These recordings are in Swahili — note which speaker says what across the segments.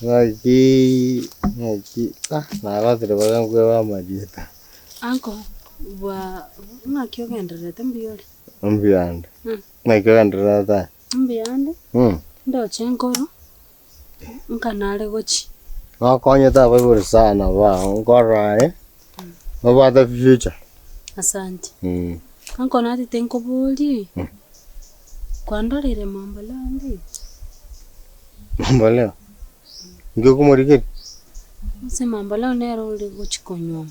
Speaker 1: Ngaki. Nakatire bakangwe wa madita.
Speaker 2: Anko, ngakyo genderete mbiyole.
Speaker 1: Mbiyande. Ngakyo genderete.
Speaker 2: Mbiyande? Ndo chenkoro. Nkanale gochi.
Speaker 1: Ngakonye ta buri sana ba ngora Mabata future.
Speaker 2: Asante. Anko nati tenko boli. Kwandolire mambo landi.
Speaker 1: Mambo leo. Ngiko kumurikiri.
Speaker 2: Se mambo leo nero uli gochikonyoma.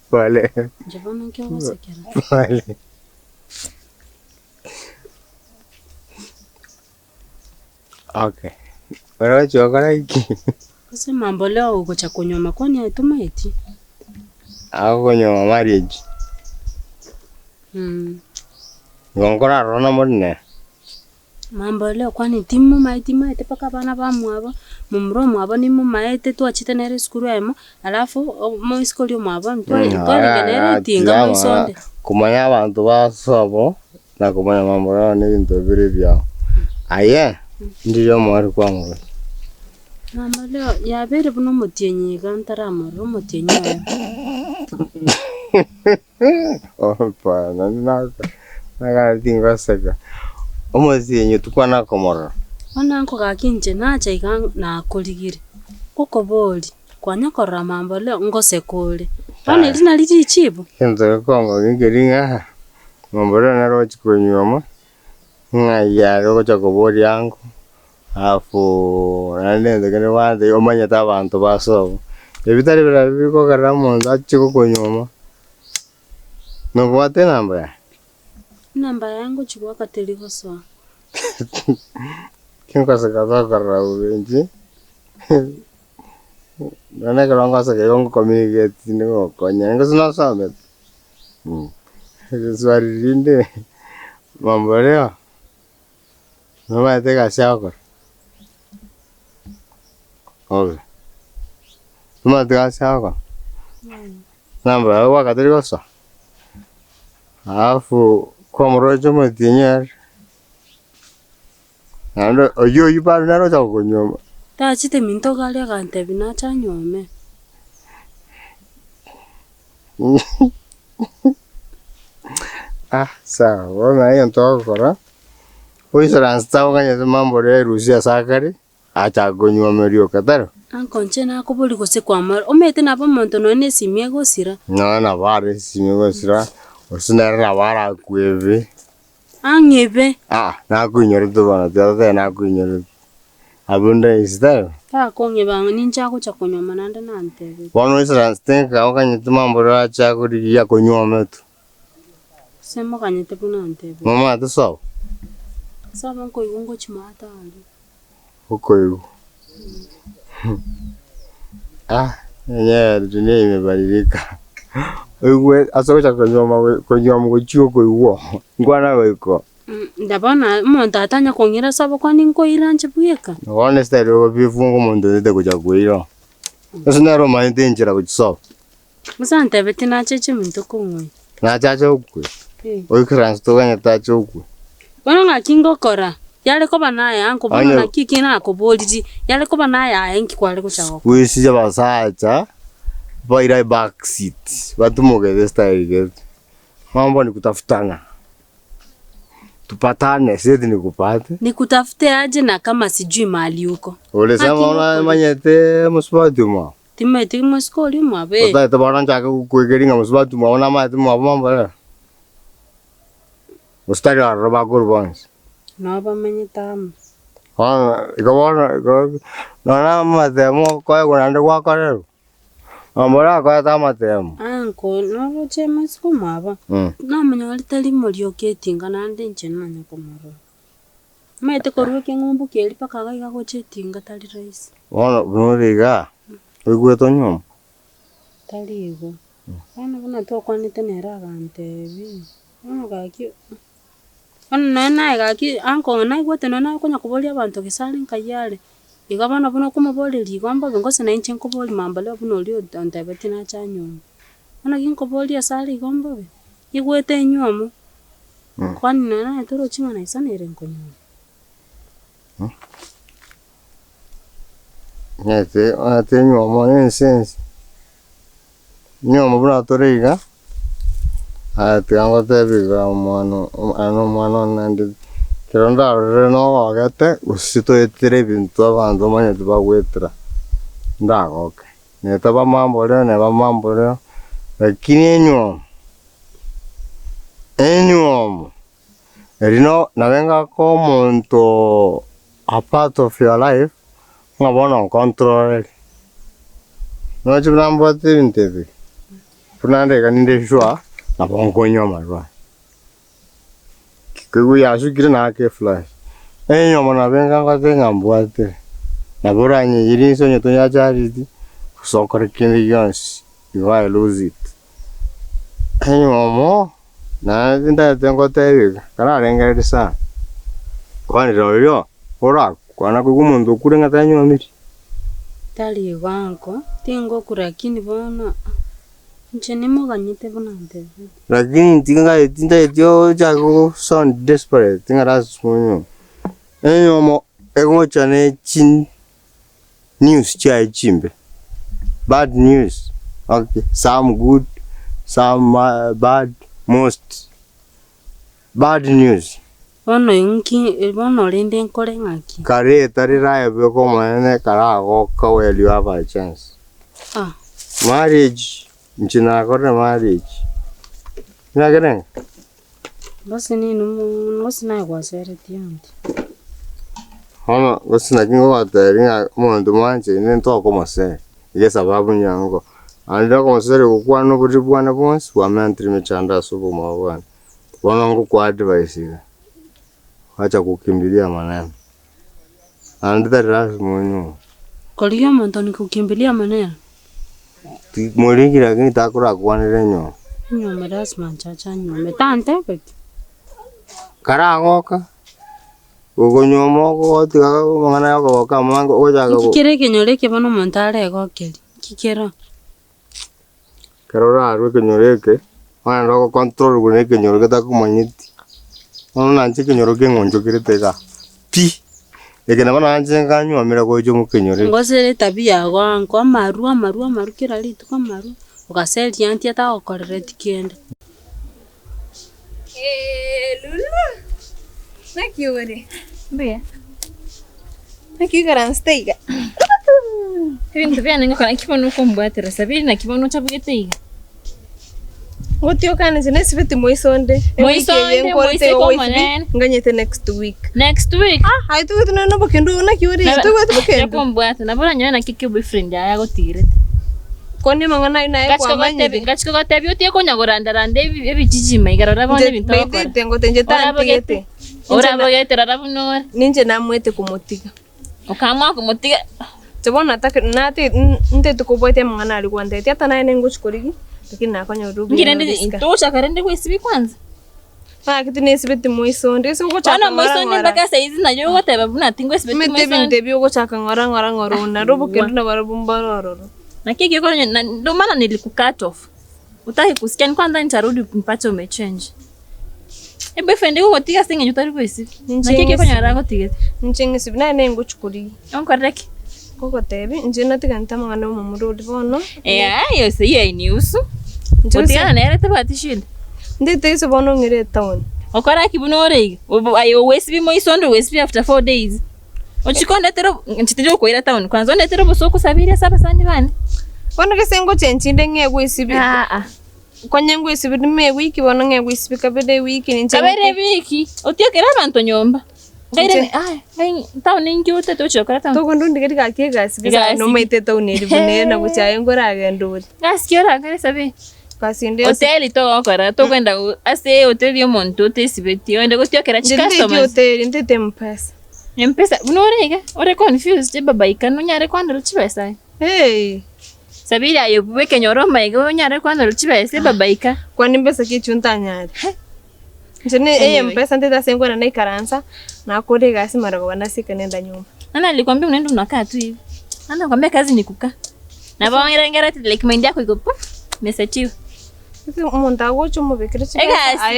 Speaker 1: Pole.
Speaker 2: Jabana kyo basekera.
Speaker 1: Pole. Okay. Pero chokora iki.
Speaker 2: Se mambo leo uko cha kunyoma kwani aituma eti?
Speaker 1: Ako kunyoma marriage. Ngongora rona modne.
Speaker 2: Mambo leo kwani timu maitima ete paka bana ba mwabo mumro mwabo ni mumaete tu achite nere skuru emo alafu mo skuli mwabo ntwa ngenere tinga mo isonde
Speaker 1: kumanya abantu basobo na kumanya mambo leo ni bintu biri byao aye ndiyo mwari kwa mwe
Speaker 2: mambo leo ya bere buno mutienyi gantara maro mutienyi
Speaker 1: pa na tinga saka Omozienye tukwana komora.
Speaker 2: Ona nko gakinje nacha iga na kuligire. Koko boli kwanya kora mambo leo ngose kule. Ona lina liti chibu.
Speaker 1: Kento kongo ngeringa. Mambo leo naro chikonyoma. Ngaya roko chakobori yangu. Afu nande ngene wande omanya tabantu basobo. Ebitari biko karamo ndachiko konyoma. Nobwate namba.
Speaker 2: Namba yangu chukua kateligo so.
Speaker 1: Kinko sekata karawenji. Nana kalonga sekongo communicate ningo konya. Ngo sina sabe. Swali linde. Mambo leo. Mama teka shako. Okay. Mama teka shako. Namba wa kateligo so. Alafu kwa mrojo mtinyar. Ando oyo yiparu naro cha konyoma.
Speaker 2: Ta chite minto gale gante bina cha nyome.
Speaker 1: Sawa, wana hiyo ntoko kora. Uisara nstao kanya mambo ya Rusia sakari. Acha konyoma rio kataro.
Speaker 2: Anko nche na kubuli kose kwa mara. Omete na pa monto no ne simie go sira.
Speaker 1: No na vare simie go sira. Osina na vara kueve.
Speaker 2: Angebe.
Speaker 1: Na kunyoro to bana tada na kunyoro. Abunda isda.
Speaker 2: Ta konge bang ninja ko cha konyoma nande nante.
Speaker 1: Wano isra stenka okanye tumambo ra cha ko ya konyoma tu.
Speaker 2: Sema kanye te punante.
Speaker 1: Mama to so.
Speaker 2: Saba ko yungo chimata ali.
Speaker 1: Uko dunia imebadilika. Wewe asocha konyoma kuchio kuiwo. Ngwana weko.
Speaker 2: Ndabona umuntu atanya kongira saba kwani ngo iranje buyeka.
Speaker 1: Honestly ro bifungo umuntu ndete kuja kuiro. Usinaro mind njira kuchiso.
Speaker 2: Musante beti na cheche muntu kumwe.
Speaker 1: Na chacho ukwe. Oyi kransto kanya tacho ukwe.
Speaker 2: Kono ngakingo kora. Yale ko banaye anko bona na kikina akoboliji. Yale ko banaye ayenki kwale ko chawo.
Speaker 1: Wisije basacha. Baira back seat. Batumuge this style get. Mambo ni kutafutana. Tupatane sisi nikupate.
Speaker 2: Nikutafute aje na kama sijui mahali uko.
Speaker 1: Ulisema una manyete musbatu mwa.
Speaker 2: Timete muskoli mwa be.
Speaker 1: Ota tabana chaka kuigeringa musbatu mwa una mati mwa mambo. Ustari araba kurbans.
Speaker 2: No ba manyeta.
Speaker 1: Ikabona na mate mo kwa kunande kwa kare. Amora kwa tamatemo.
Speaker 2: Anko no roche masiko maba. Na manyali tali molio ketinga nande nchena nyako maro. Mete koruke ngumbu keli paka ga ko chetinga tali rice.
Speaker 1: Ona bunuriga. Wigwe tonyo.
Speaker 2: Tali ego. Ana bana to kwani tenera gante bi. Ona gaki. Ona na gaki anko na igwete na ko nyakubolia abantu kisale nkayale. Igabana buno kumaboli igomba ngose na inche nkoboli mambale buno lio ndabeti na chanyo. Ana ginkoboli asali igomba be. Igwete nyomo. Kwani na toro chinga na isana ire nkonyo.
Speaker 1: Nyete ate nyomo nsense. Nyomo buno toriga. Ate angote biga mwana nandi. Kironda reno agate usito etire bintu abantu manya tubagwetira. Ndagoke. Neta bamambo leo lakini enyomo erino navenga ko muntu a part of your life ngabona control no chibambo tintevi punande kaninde shwa na bongonyo marwa kikugu yashukire na ke flash enyomo navenga ngatenga mbwate na boranye yirinso nyoto ya charity kusokore kindi yonsi you I lose it enyomo na tinda tengo tebi kana rengere sa kwani royo ora kwana kugumundu kurenga tanyo miri
Speaker 2: tali wanko tingo kurakini bona nchene moganyite bonante
Speaker 1: lakini tinda etio jago sound desperate tinga rasmunyo enyomo egocha ne chin news chai chimbe bad news okay some good some bad most bad news
Speaker 2: bono inki bono lende nkore ngaki
Speaker 1: kare tarira beko mane karago kaweli by chance marriage nchina kore marriage nagere
Speaker 2: basi ni numo sina kwa sere tianti
Speaker 1: hono wasina kingo wateringa mondo manje nento ko mase ile sababu nyango anda ko sere kwa no kuti bwana bonse wa mentri mechanda subu mabwana wanangu kwa advice acha kukimbilia maneno anda ras munyo
Speaker 2: kolio monto ni kukimbilia maneno
Speaker 1: mulingi lakini takura kwanire nyo
Speaker 2: meras manchacha nyo tante peki
Speaker 1: karagoka ugonyomo ko tiga mangana yako kamango ojaga
Speaker 2: kikere kenyore ke bono montare gokeri kikero
Speaker 1: karora arwe kenyoreke ana roko control gune kenyore ta kumanyiti ono nanche kenyore ke ngonjo kiretega pi ekena bana anje nganyo amira ko jo mukenyore
Speaker 2: ngosere tabia gwanko maru kira litu ko maru ugaseli anti ata okorere tikende
Speaker 3: lulu nakiore mbea nakigara steiga Vintu vya ningo kana kibono kombwatira Sabiri na kibono chabugete Ngotio kana zine siviti moisonde ko nganyete next week ai tu tu no bokendo na kiori tu bokendo kombwata na bora nyana kiki boyfriend ya gotirete kone mangana ina kwa manye gachiko gatebi otie konya goranda ebijijima igarora bone bintu bakora tengo tenje tantigete ora bogete rarabuno ninje namwete kumutiga okamwa kumutiga tubona nate nte tukoboite mangana ali kwande tia tana ene nguchikorigi lakini nakonya rubi ngirende intosha karende kwesibi kwanza kitu nesibiti moisonde so ko chaka moisonde mpaka saizi na yo goteba buna tingwe sibiti moisonde mtebi go chaka ngora na robo kendo na barabumbaroro na kiki ko ndo maana nilikukat off utaki kusikia kwanza nitarudi mpacho umechange boyfriend go gotiga singe nyutari kwesi na kiki ko nyara gotiga nchingi sibina ne nguchukuri onkoreki koko tebi njena tiga ntamangana mu murudi bono yo se ye news gotiga na erete batishinde ndete iso bono ngire town okora kibuno reiga ayo wesibi moisonde wesibi after 4 days ochikonde tero ntitiro koira town kwanza ndetero bosoko Sabiri saba sandi bane bono kesengo chenchinde ngego isibi konyengo isibi me wiki bono ngego isibi kabede wiki ninche kabede wiki otiokera bantu nyomba ngaire town ningi uteto chokora town to kondo ndigeti kakega sibi no mete town eri bune na buchaye ngora agendo gaskiora ngare Sabiri Pasinde hotel to okora to kwenda ase hotel yo monto tesibeti wende gotiokera customers hotel ndete mpesa unorega ore confused je babaika no nyare kwanda ruchibesa Sabiri ayo bweke nyoroma ego nyare kwanda ruchibesa babaika kwani mbesa kichunta nyare njene mpesa ndeta sengwana na ikaransa na korega simara bana sikanenda nyumba Nani alikwambia unaenda unakaa tu hivi? Nani anakuambia kazi ni kukaa? Na bawanga ngara like mind yako iko message.
Speaker 2: Hivi umonda wocho mubekere
Speaker 3: chini.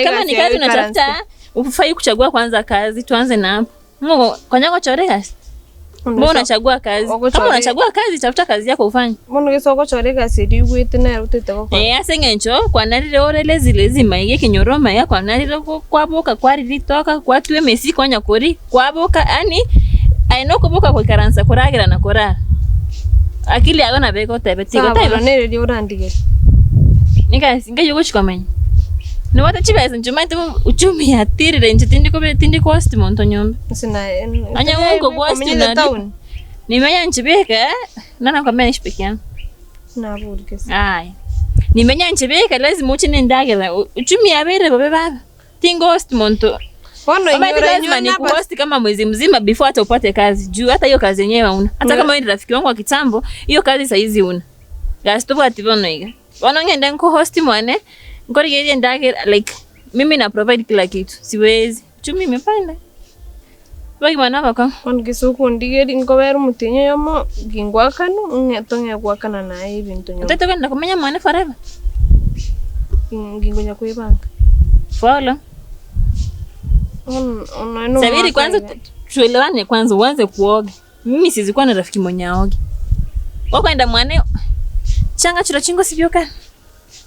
Speaker 3: Kama ni kazi unatafuta, ufai kuchagua kwanza kazi, tuanze na hapo. Mungu kwanyango chorega. Mbona unachagua kazi? Kama unachagua kazi, tafuta kazi yako ufanye.
Speaker 2: Mbona ngesoko chorega sidi gwete na rutete kwa.
Speaker 3: Asengencho kwa narire orele zilezima ige kinyoroma ya kwa narire kwa boka kwa ritoka kwa tuwe mesi kwa nyakori kwa boka ani ainoko boka kwa karansa koragira na korara. Akili abana beko tebetigo
Speaker 2: tayiro nere ri orandige.
Speaker 3: Nika singa yugo chikamenya. No wata chibesa nchumate uchumi atirire tindi ko host monto nyombe.
Speaker 2: Sina
Speaker 3: anya ngo host na nimenya nchibeka nana kwa mena shipekiana.
Speaker 2: Na burkes.
Speaker 3: Ai. Nimenya nchibeka lazima uchine ndagela uchumi abere babe baba. Tingo host monto.
Speaker 2: Ono
Speaker 3: ingora ni kuhost kama mwezi mzima before hata upate kazi. Juu hata hiyo kazi yenyewe una. Hata kama wewe rafiki wangu wa kitambo, hiyo kazi saizi una. Gasto atibono iga. Wanongenda nko host mwane. Ngori yeye ndage like mimi na provide kila kitu. Siwezi. Chumi imepanda. Wagi mwana bako.
Speaker 2: Ongisuku ndigeri ngoberu mutinyo yomo gingwakanu ngetonye gwakana na ibintu nyo.
Speaker 3: Tete kwenda kumenya mwana forever.
Speaker 2: Ngingonya kuibanga.
Speaker 3: Follow. Sabiri kwanza tuelewane kwanza uanze kuoga. Mimi sizikuwa na rafiki mwenye aoge. Wakwenda mwane changa chura chingo sibyoka.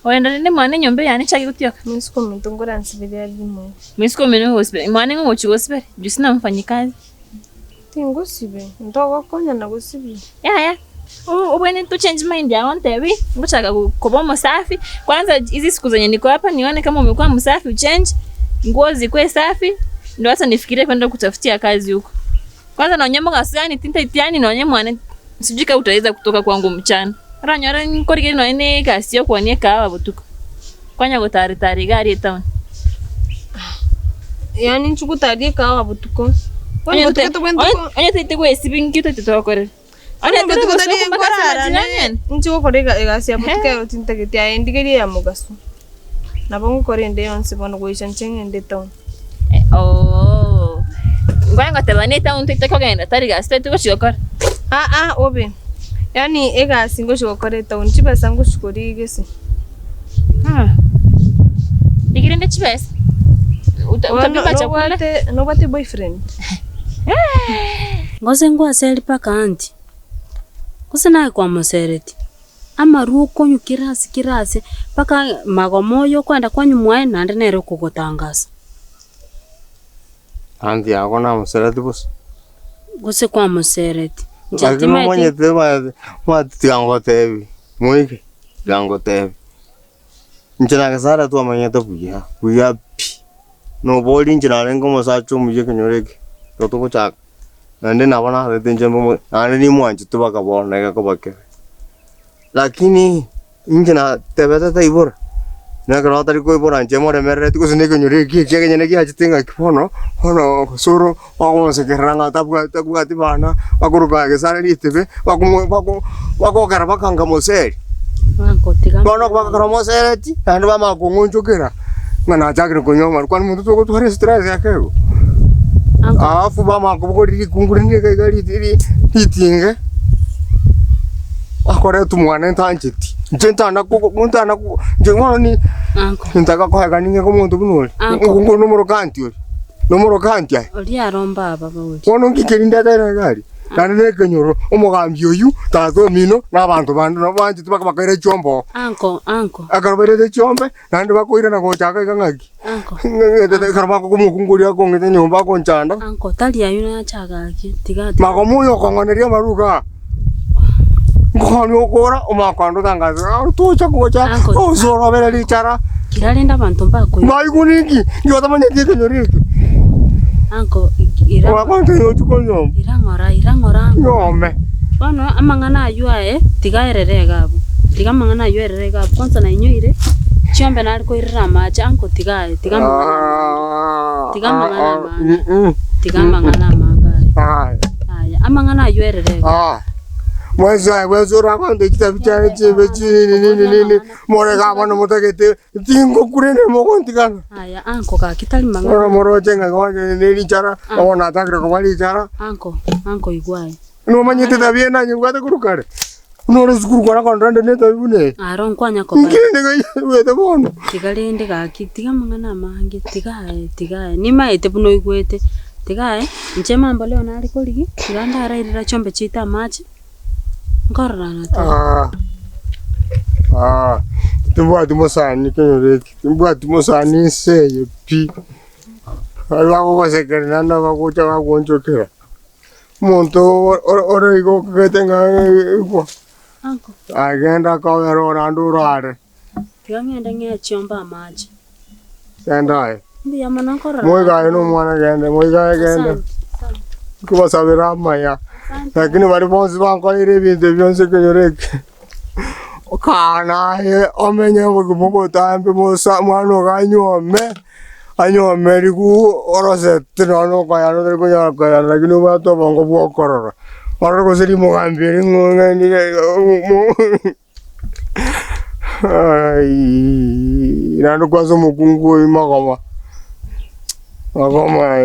Speaker 3: Waenda nene mwane nyombe yani chaki kutyoka.
Speaker 2: Misiko mtongora nsibiri alimo.
Speaker 3: Misiko mene hospital. Mwane ngo hospital. Jusina mfanyikazi.
Speaker 2: Tingo sibe. Ndogo konya na gosibi.
Speaker 3: Ya. Ubwene tu change mind ya ontewi. Ngochaka kubomo msafi. Kwanza hizi siku zenye niko hapa nione kama umekuwa msafi uchange. Nguo zikwe safi. Ndio hata nifikirie kwenda kutafutia kazi huko. Kwanza naonyesha ngasani tinta itiani naonyesha mwane sijika utaweza kutoka kwangu mchana. Ranyara nkorige no ene kasio kwanye kawa butuko. Kwanya gutari gari town.
Speaker 2: Yani nchukutari kawa butuko.
Speaker 3: Onye tete ko esibingi tete to kore.
Speaker 2: Onye tete ko tari ngorara nene. Nchuko korega egasi abutuka yotinta kiti ayendigeri ya mugaso. Nabongo kore nde yonse bono goichanchenge nde town.
Speaker 3: Oh. Ngwanga tabane town tete ko genda tari gasi tete ko shokor.
Speaker 2: Obe. Yani ega singo shokore town chibesa ngo shikori gese.
Speaker 3: Digirende chibesa. Utabima chakula.
Speaker 2: No bate boyfriend.
Speaker 4: Ngoze ngwa seli paka anti. Kose nae kwa mosereti. Ama ruko kirasi paka magomoyo kwenda kwanyu mwae nande nero kugotangasa.
Speaker 1: Anti yako na mosereti boss.
Speaker 4: Gose kwa mosereti.
Speaker 1: Lakini mwenye tema tiango tevi. Moige tiango tevi. Nchana kasara tu amanya tapuya. Kuya pi. No boli nchana lengo mosacho muje kinyoreke. Totoko chaka. Nande nabana hatenje mo nande ni mwanchi tu baka bona ka bake. Lakini nchana tebeta taibora. Na kana tari ko ibora nche mo remere tu kusine kinyoreke cheke nyene ki hachitenga kipono. Hono Osoro wako se keranga tabuga tibana wakuruka ke sare litebe wako karaba kanga moseri.
Speaker 4: Wanko tigama.
Speaker 1: Bono kwa karamo sereti nande bama kungunjukira. Ngana chakire kunyoma kwani muntu to ko stress yakego. Afu bama kubukori kungurinde kagari itinge. Akore tu mwana ntanchiti. Njentana ko muntana ko njengwana ni
Speaker 4: Anko.
Speaker 1: Ntaka ko haganinge ko muntu bunole. Ngo numero kanti uri. Numero kanti ai.
Speaker 4: Oli aromba baba we.
Speaker 1: Kono ngikerinda dara gari. Nane kenyoro omugambi oyu tato mino nabantu bandu nabanje tubaka bakere chombo.
Speaker 4: Anko.
Speaker 1: Akarobere chombe nande bakoira na gochaka ngaki.
Speaker 4: Anko.
Speaker 1: Ngete karaba ko mukunguria ko ngete nyomba ko nchanda.
Speaker 4: Anko tali ayuna chagaki tigati.
Speaker 1: Magomuyo ko ngoneria maruga. Ngoni okora omakando tangaza. Tucha gocha. Osoro bere lichara.
Speaker 4: Kiralinda bantu mbako.
Speaker 1: Maiguniki. Ngota manye kenyoriki.
Speaker 4: Anko ira.
Speaker 1: Wakwante yo chukonyo.
Speaker 4: Irangora.
Speaker 1: Nyome.
Speaker 4: Bono amangana ayua tigaerere gabo. Tigamangana ayuerere gabo. Kwanza na inyoire. Chombe na aliko irira macha anko tigamangana maga. Aya amangana ayuerere.
Speaker 1: Mweza wezora kwande kitabu cyane chibe nini more kabana mutakete tingo kurene mokontikana.
Speaker 4: Aya anko ka kitali mangana.
Speaker 1: Ora moro chenga kwanje neli chara ona takra kwali chara.
Speaker 4: Anko igwai.
Speaker 1: No manyete tabie na nyungata kurukare. Nore skuru kwana kontrande ne tabune.
Speaker 4: Aron kwanya ko ba.
Speaker 1: Ngende ga wete bono.
Speaker 4: Tigalende ga kitiga mangana mangi tigae ni maete buno igwete. Tigae nje mambo leo nali koligi tiranda arairira chombe chita maji. Ngorana to.
Speaker 1: Tumba tumosani kenore. Tumba tumosani seye pi. Alwa ko sekere nanda ko chawa gonchokera. Monto ora igo ketenga ko.
Speaker 4: Anko.
Speaker 1: Agenda ka ero randurare.
Speaker 4: Tigamenda nge chomba maji.
Speaker 1: Sendai.
Speaker 4: Ndiya manakora.
Speaker 1: Moiga eno mwana gende, moiga gende. Kuba sabira maya. Lakini wali bonzi banko ire binde byonse kenyoreke. Kana ye omenya bugo tambe mosa mwana ganyome. Anyome riku orose tino ko ya no ko ya ko ya lakini ba to bongo bu korora. Ora ko seri mo gambiri ngani mo. Ai, nando kwazo mukungu imagoma. Magoma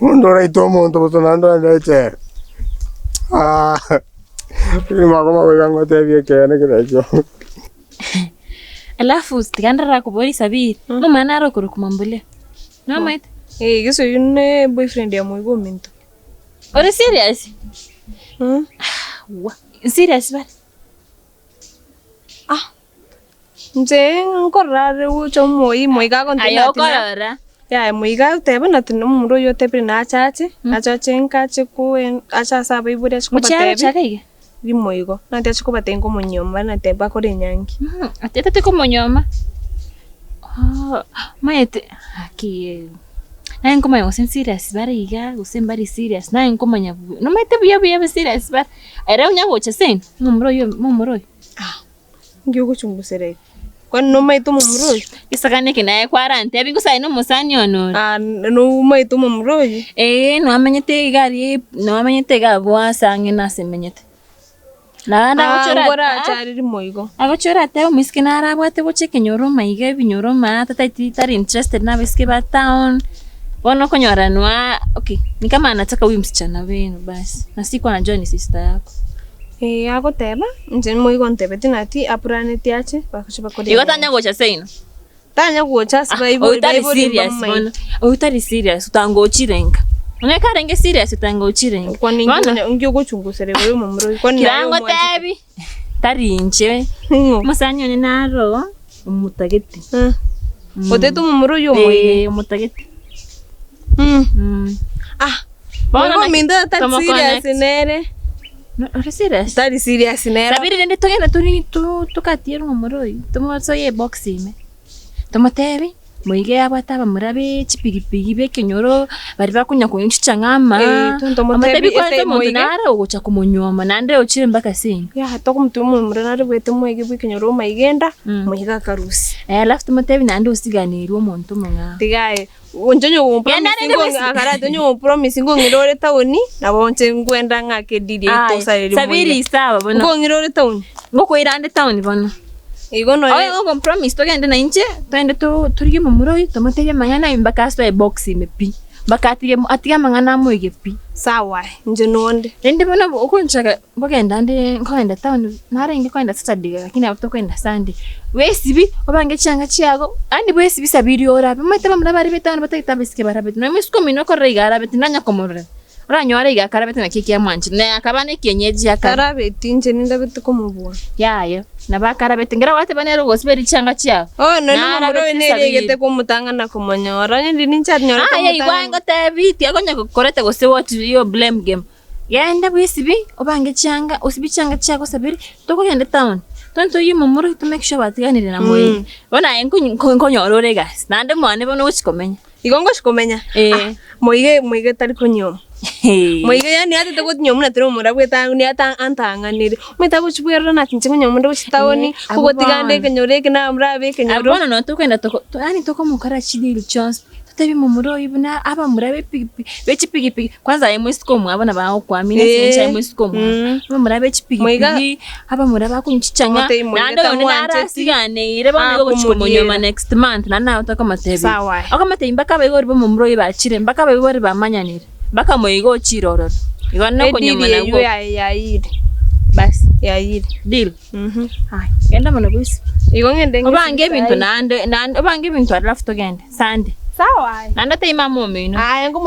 Speaker 1: ndora itomo ndo nando ndache. Ni magoma wegango tebie kene kirejo.
Speaker 3: Alafu stikandara kubori Sabiri. No manaro kurukumambule. No mate.
Speaker 2: Giso yune boyfriend ya Moige minto.
Speaker 3: Ore serious? Wa. Serious ba?
Speaker 2: Nje nkorare ucho Moige kontina.
Speaker 3: Ayo korara.
Speaker 2: Ya Moige tebe natino muro yo tebe na chache. Na chache nkache ku acha saba iburi achiko
Speaker 3: batebe. Mucha chaka
Speaker 2: Di Moige. Na te achiko batengo monyoma na teba ko renyangi.
Speaker 3: Atete te ko monyoma. Maete aki na ngoma yo serious bariga usembari serious na ngoma nya no maete buya serious bar era unya gocha sen mumuro
Speaker 2: ngiyo kuchungusere kwa no maete mumuro
Speaker 3: isakane kinaye kwarante abingo sai no musani ono
Speaker 2: no maete mumuro
Speaker 3: no amenyete gari no amenyete gabwa sange na semenyete na gochora
Speaker 2: ngora chari Moige
Speaker 3: agochora te miskina arabwate gocheke nyoro Maige binyoro ma tata titari interested na biske ba town. Bono konyoranwa, okay, ni kama anataka huyu msichana wenu basi. Na siku anajua ni sister yako.
Speaker 2: Yako teba, nje Moige ntebe tinati apurane tiache bakashiba kodi.
Speaker 3: Igo tanya gocha seino.
Speaker 2: Tanya gocha siba ibo
Speaker 3: serious bono. Utari serious utango chirenga. Uneka renge serious utango chirenga.
Speaker 2: Kwa nini ngiyo gochungusere wewe mumuro? Kwa nini
Speaker 3: kirango tebi? Tari nje. Musanyo ni naro umutageti.
Speaker 2: Otetu mumuro yo Moige
Speaker 3: umutageti.
Speaker 2: Moige minda tari serious nere.
Speaker 3: No, serious.
Speaker 2: Tari serious nere.
Speaker 3: Sabiri nende togenda turi tukatira mumuroi. Tumo soye boxing. Tumo tebi Moige abata bamurabe chipigipigi bekenyoro bari bakunya kunyuchicha ngama. Amatebi kwanza muntu nara ugocha kumonyoma nande ochire mbaka sinyi.
Speaker 2: Ya hata kumtumu murana bwete Moige bikenyoro Maigenda Moige karusi.
Speaker 3: Alafu tumo tebi nande usiganira umuntu munga.
Speaker 2: Tigaye onjonyo promise ngo ngirore tauni na bonche ngwenda ngake didi tosariri
Speaker 3: Sabiri sawa bono
Speaker 2: ngo ngirore tauni
Speaker 3: ngo koirande tauni bono
Speaker 2: igo no
Speaker 3: ngo compromise togende na inche twende turi mumuroi tomoteye mangana imbaka swa box imepi bakati atiga mangana Moige pi
Speaker 2: sawa nje nonde
Speaker 3: rende bono ukonchaka bogenda ndi ngoenda tauni narenge kwenda Saturday lakini abatokwenda Sunday wesibi obange changa chiago andi wesibi Sabiri ora bamete bamurabari betano batayitabiske barabete no misiko mino korreiga arabete nanya komorora oranyora iga karabete na kiki ya mwanchi na akabane kienyeji
Speaker 2: akarabete nje ninda bete komubwa
Speaker 3: yayo na bakarabete ngira wate banero gosberi changa chia
Speaker 2: no muro nerigete komutanga na komonyora ndi nincha nyora
Speaker 3: komutanga igwango tebiti agonya korete gose what you blame game yenda wesibi obange changa usibi changa chiago Sabiri tokogende town tonto yimo muro to make sure batiganire na Moige bona enkonyorore gas nande mwane bono uchikomenya
Speaker 2: igongo shikomenya Moige tari konyoma Moige yani ate tego nyoma na tero mura bweta ni ata antanganire meta buchibwera na tinche nyoma ndo chitawoni kugotigande kenyore kina murabe kenyoro
Speaker 3: abono no to kwenda to yani to komo kara chidi chance tebi mumuro ibuna aba murabe pigi kwanza yemwe siko mwabona bawo kwa mina sencha yemwe siko aba murabe pigi aba muraba kunchichanga nando yone narasigane ire bana go chikomonyo next month nana utaka matebi akamate mbaka bayori bo mumuro ibachire mbaka bayori bamanyanire mbaka moyigo chirororo igana konyoma nago ya basi ya deal hai genda mana bus igo ngende obange bintu nande obange bintu alafu togende sande sawa nanda tema momino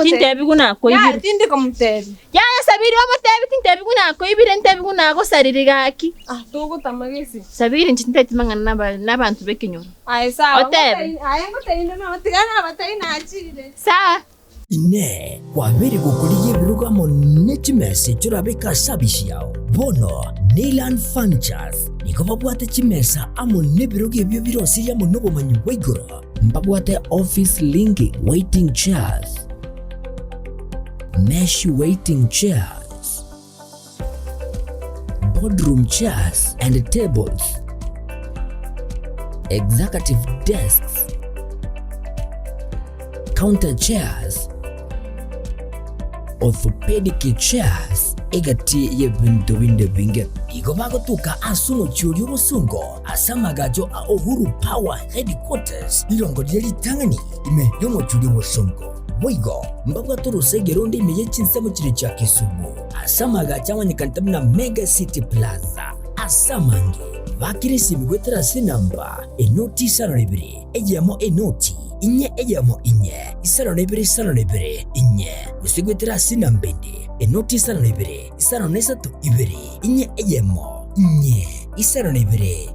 Speaker 3: tintebi kuna ko ibire tindi ko mutebi ya Sabiri wa mutebi tintebi kuna ko ibire ntebi kuna ko saririgaki tugo tamagisi Sabiri ntinteti mangana nabantu bekinyoro sawa otebi ngote ino no tigana batai na achire sawa
Speaker 5: ine wabere gukuriye birugamo n'ikimese cyurabeka sabishi yawo bono Neyland Furnitures niko babwate kimesa amo nebiroge ebyo birose yamo nobomanyi bwigoro mbabwate office linking waiting chairs, mesh waiting chairs, boardroom chairs and tables, executive desks, counter chairs, orthopedic chairs egati yebintu binde binge igo bagotuka asuno cyuri ubusungo asamagajo a Uhuru Power Headquarters irongo ryeli tangani ime yomo cyuri ubusungo boigo mbabwa turusegero ndi ime yechinsemo kire cya Kisumu asamaga cyamanyikana Mega City Plaza asamange bakirisi bigwetera sinamba enoti sarabiri ejyamo enoti inye ejyamo inye isarabiri inye usigwetera sinambende enoti isarano nesatu ibiri inye ejyamo inye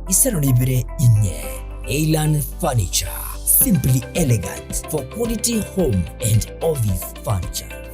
Speaker 5: isarabiri inye. Neyland Furniture, simply elegant for quality home and office furniture.